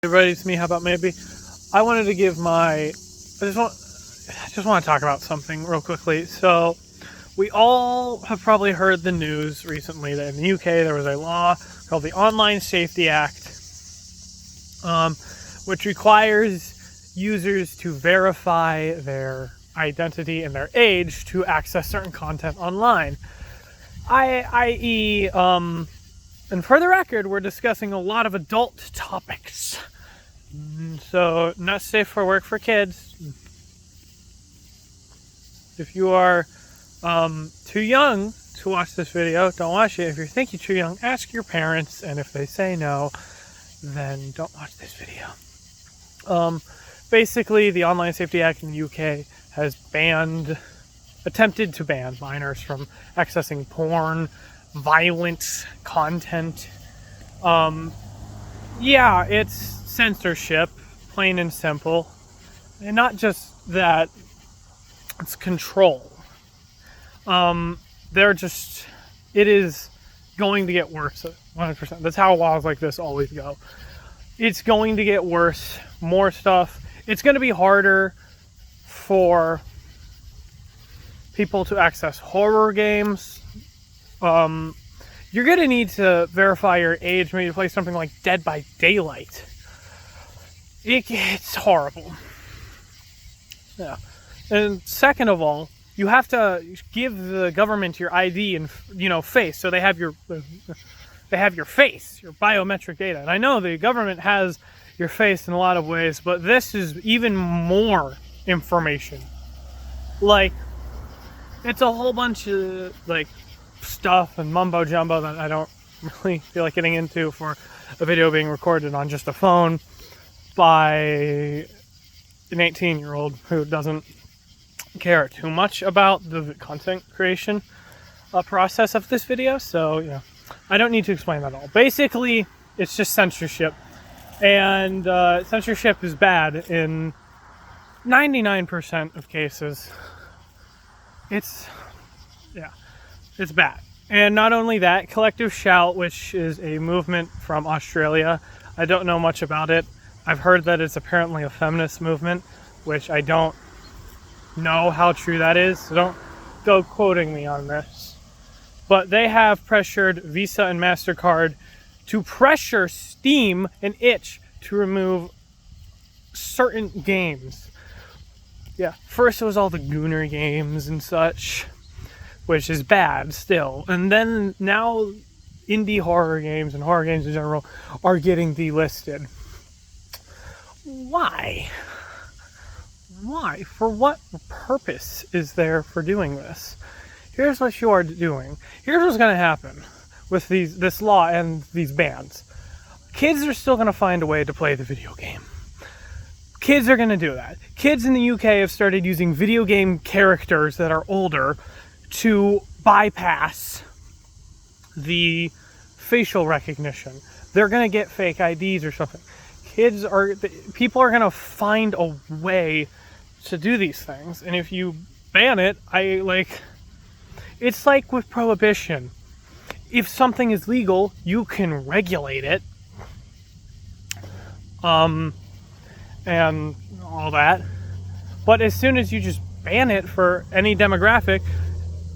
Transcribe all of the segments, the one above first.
Everybody, it's me. How about maybe? I wanted to give I just want to talk about something real quickly. So, we all have probably heard the news recently that in the UK there was a law called the Online Safety Act, which requires users to verify their identity and their age to access certain content online. I.e., and for the record, we're discussing a lot of adult topics. So, not safe for work for kids. If you are too young to watch this video, don't watch it. If you think you're too young, ask your parents. And if they say no, then don't watch this video. Basically, the Online Safety Act in the UK has attempted to ban minors from accessing porn, violent content. Yeah, it's censorship, plain and simple. And not just that, it's control. It is going to get worse, 100%. That's how laws like this always go. It's going to get worse, more stuff. It's going to be harder for people to access horror games. You're going to need to verify your age, maybe play something like Dead by Daylight. It's horrible. Yeah. And second of all, you have to give the government your ID and, face. So they have your face, your biometric data. And I know the government has your face in a lot of ways, but this is even more information. Like, it's a whole bunch of, stuff and mumbo jumbo that I don't really feel like getting into for a video being recorded on just a phone by an 18-year-old who doesn't care too much about the content creation process of this video. So, I don't need to explain that at all. Basically, it's just censorship. And censorship is bad in 99% of cases. It's bad. And not only that, Collective Shout, which is a movement from Australia, I don't know much about it. I've heard that it's apparently a feminist movement, which I don't know how true that is, so don't go quoting me on this. But they have pressured Visa and MasterCard to pressure Steam and itch to remove certain games. Yeah, first it was all the Gooner games and such, which is bad still. And then now indie horror games and horror games in general are getting delisted. Why? Why? For what purpose is there for doing this? Here's what you are doing. Here's what's going to happen with this law and these bans. Kids are still going to find a way to play the video game. Kids are going to do that. Kids in the UK have started using video game characters that are older to bypass the facial recognition. They're going to get fake IDs or something. People are going to find a way to do these things. And if you ban it, it's like with prohibition. If something is legal, you can regulate it. And all that. But as soon as you just ban it for any demographic,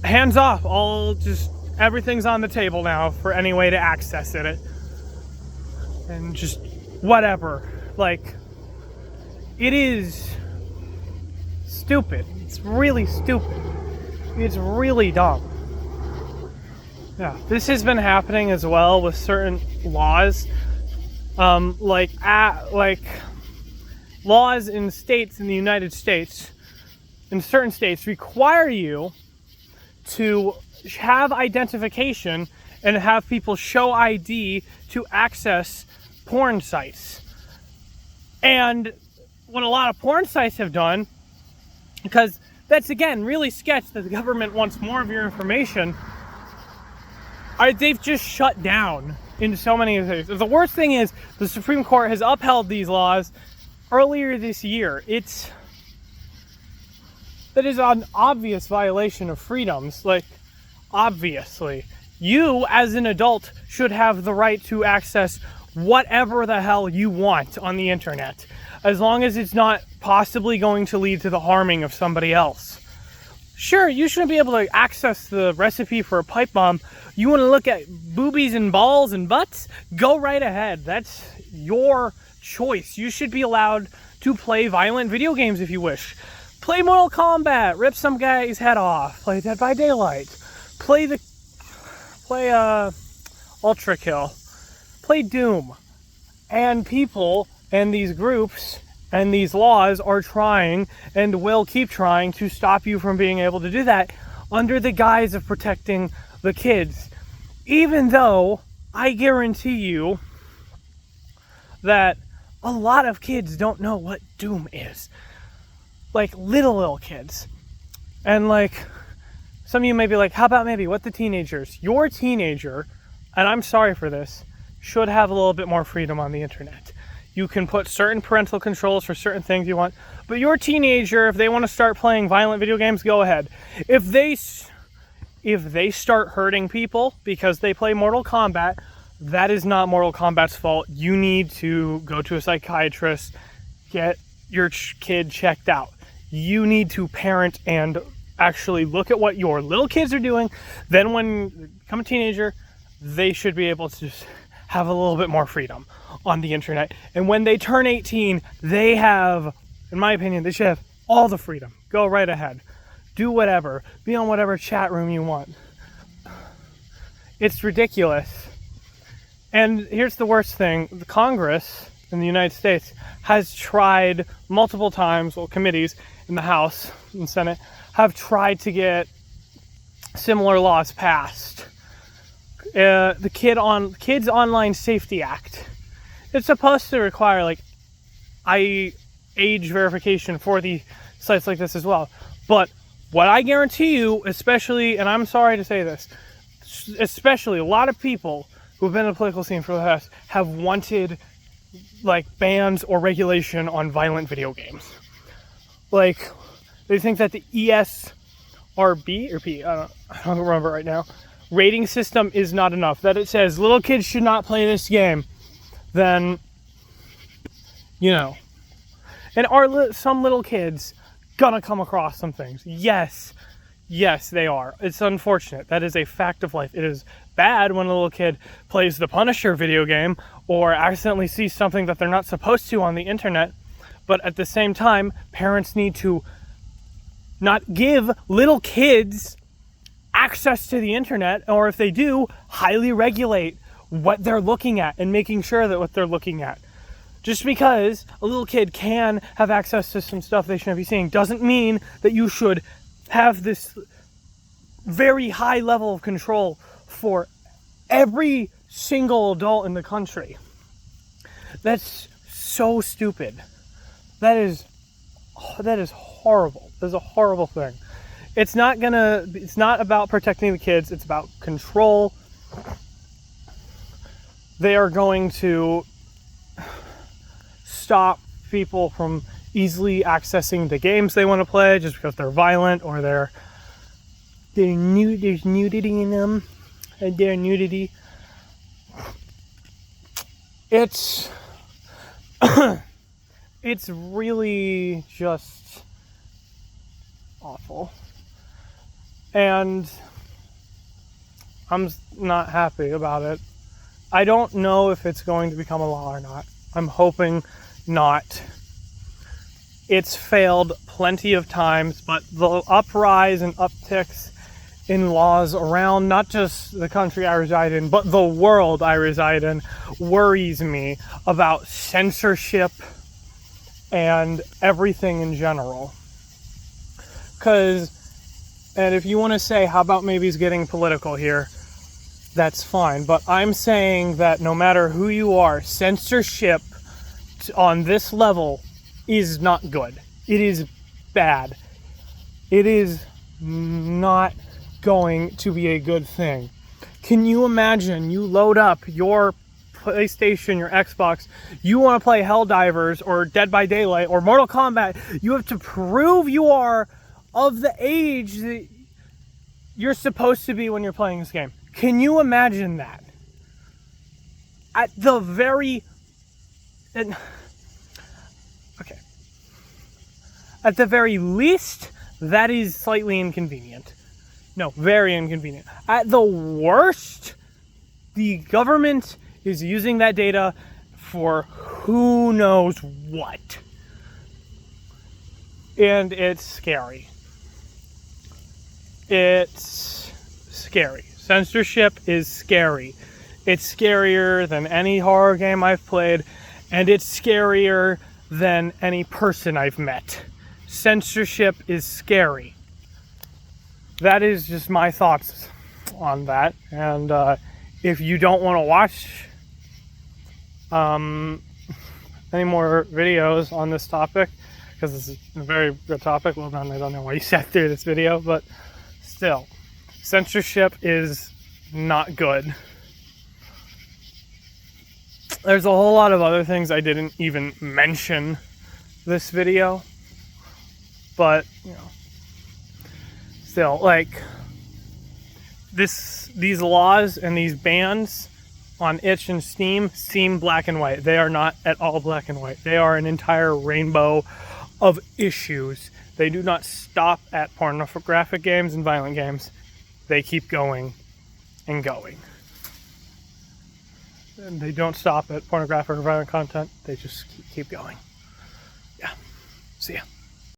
hands off, everything's on the table now for any way to access it. And just whatever. It is stupid. It's really stupid. It's really dumb. Yeah, this has been happening as well with certain laws. Laws in states in the United States, in certain states, require you to have identification and have people show ID to access porn sites. And what a lot of porn sites have done, because that's, again, really sketch that the government wants more of your information, they've just shut down in so many things. The worst thing is the Supreme Court has upheld these laws earlier this year. That is an obvious violation of freedoms. Obviously. You, as an adult, should have the right to access whatever the hell you want on the internet, as long as it's not possibly going to lead to the harming of somebody else. Sure, you shouldn't be able to access the recipe for a pipe bomb. You want to look at boobies and balls and butts? Go right ahead. That's your choice. You should be allowed to play violent video games if you wish. Play Mortal Kombat, rip some guy's head off, play Dead by Daylight, play Ultra Kill, play Doom. And people and these groups and these laws are trying and will keep trying to stop you from being able to do that under the guise of protecting the kids. Even though I guarantee you that a lot of kids don't know what Doom is. Like little kids. And like, some of you may be like, how about maybe what the teenagers? Your teenager, and I'm sorry for this, should have a little bit more freedom on the internet. You can put certain parental controls for certain things you want, but your teenager, if they want to start playing violent video games, go ahead. If they start hurting people because they play Mortal Kombat, that is not Mortal Kombat's fault. You need to go to a psychiatrist, get your kid checked out. You need to parent and actually look at what your little kids are doing. Then when they become a teenager, they should be able to just have a little bit more freedom on the internet. And when they turn 18, they have, in my opinion, they should have all the freedom. Go right ahead. Do whatever. Be on whatever chat room you want. It's ridiculous. And here's the worst thing. The Congress in the United States has tried multiple times, well, committees in the House and Senate have tried to get similar laws passed. The Kids Online Safety Act. It's supposed to require like age verification for the sites like this as well. But what I guarantee you, especially, and I'm sorry to say this, especially a lot of people who've been in the political scene for the past have wanted like bans or regulation on violent video games. Like they think that the ESRB or P, I don't remember right now, rating system is not enough. That it says little kids should not play this game. Then, you know, and are some little kids gonna come across some things? Yes, they are. It's unfortunate. That is a fact of life. It is bad when a little kid plays the Punisher video game or accidentally sees something that they're not supposed to on the internet. But at the same time, parents need to not give little kids access to the internet, or if they do, highly regulate what they're looking at and making sure that what they're looking at. Just because a little kid can have access to some stuff they shouldn't be seeing doesn't mean that you should have this very high level of control for every single adult in the country. That's so stupid. That is horrible. That is a horrible thing. It's not about protecting the kids, it's about control. They are going to stop people from easily accessing the games they want to play just because they're violent or there's nudity in them. Their nudity. It's it's really just awful. And I'm not happy about it. I don't know if it's going to become a law or not. I'm hoping not. It's failed plenty of times, but the uprise and upticks in laws around not just the country I reside in, but the world I reside in worries me about censorship and everything in general. And if you want to say, how about maybe he's getting political here, that's fine. But I'm saying that no matter who you are, censorship on this level is not good. It is bad. It is not going to be a good thing. Can you imagine you load up your PlayStation, your Xbox, you want to play Helldivers or Dead by Daylight or Mortal Kombat, you have to prove you are of the age that you're supposed to be when you're playing this game. Can you imagine that? at the very... And, okay. At the very least, that is slightly inconvenient. No, very inconvenient. At the worst, the government is using that data for who knows what. And it's scary. It's scary. Censorship is scary. It's scarier than any horror game I've played, and it's scarier than any person I've met. Censorship is scary. That is just my thoughts on that. And if you don't want to watch any more videos on this topic, because it's a very good topic, well done, I don't know why you sat through this video, but still, censorship is not good. There's a whole lot of other things I didn't even mention this video, but, you know, still, like, these laws and these bans on itch and Steam seem black and white. They are not at all black and white. They are an entire rainbow of issues. They do not stop at pornographic games and violent games. They keep going and going. And they don't stop at pornographic or violent content. They just keep going. Yeah. See ya.